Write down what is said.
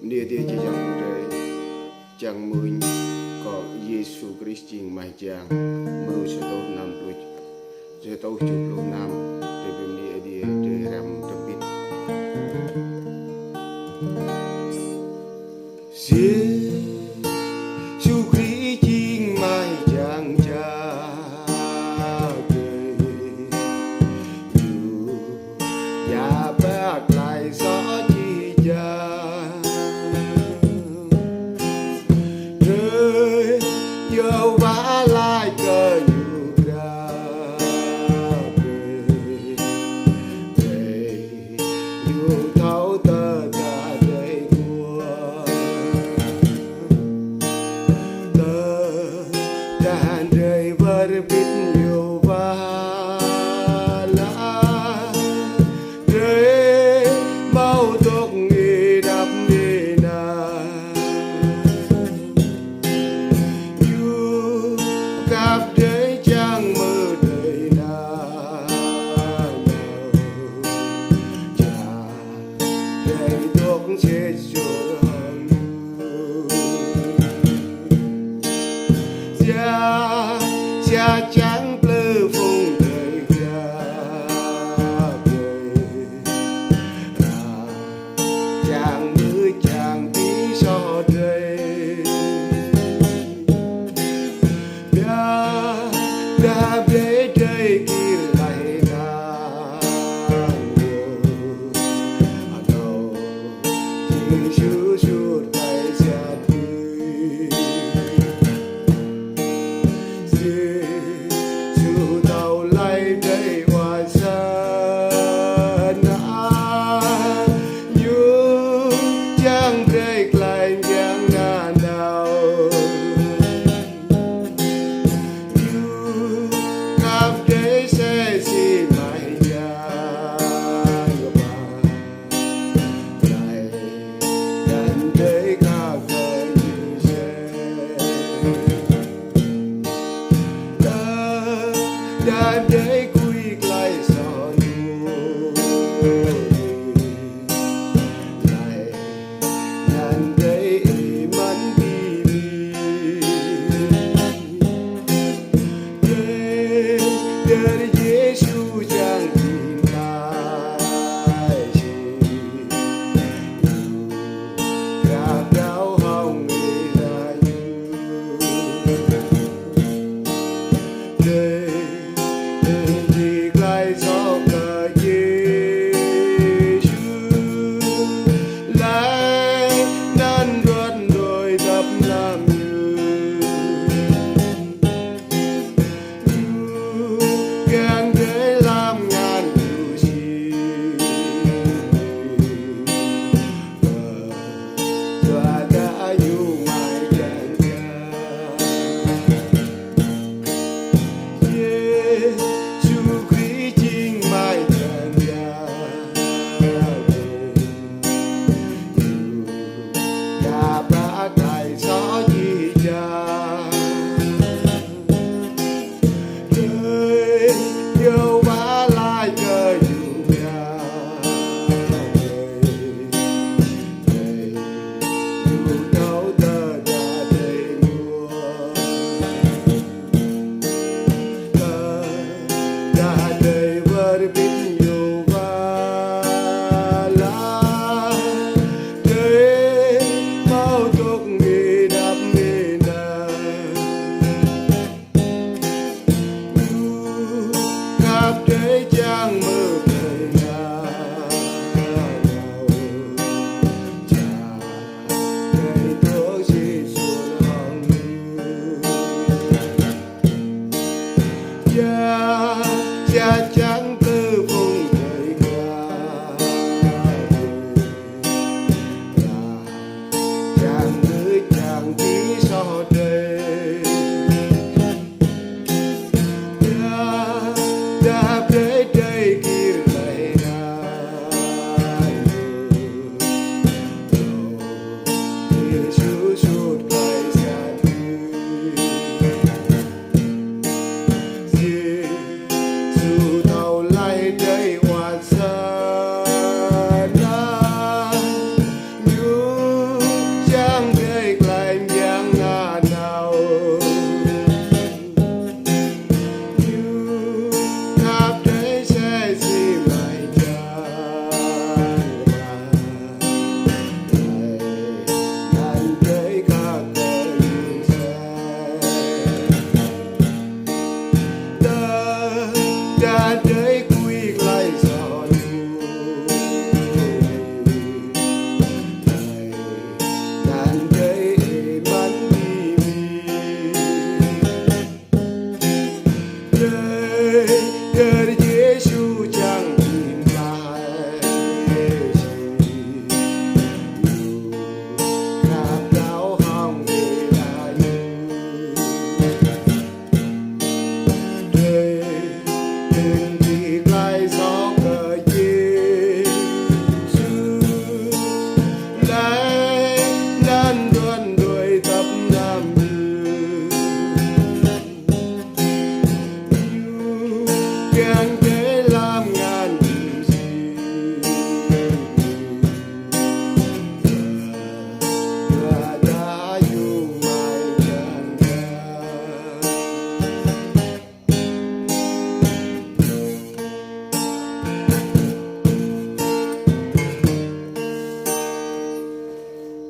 Nia dia Jiang re Jiang mui có yêsu krist jing mai Jiang mưu sẽ tấu năm lụt sẽ tấu chụp lô nam để bên nia dia để ram trong bít yêsu krist jing mai Jiang cha ya bác lại gió chi cha yêu vã lại cờ dù ra về dù thấu tơ cả đầy mùa tơ đàn đời vỡ biết nhiều và lá đời mau tục nghi đắp đi na cặp đời chẳng mơ đời nào chả đời thuốc chết rồi xa chẳng plơ phung đời chẳng mơ chẳng tí so đời đã để đây kia lại càng nhiều đầu chỉ chú suốt tay xa tươi dù tàu lại đây hoa sơn như chẳng đây lại chẳng ngàn nào để sẽ xin mãi lại đàn để cả đời như sẽ đàn để quy lại gió lại đàn để mắn đi dari Yesu Jiang lại gặp đau hồng người là đời thì lại do cả Yesu lại nan ruột đôi tập làm càng để làm ngàn điều gì và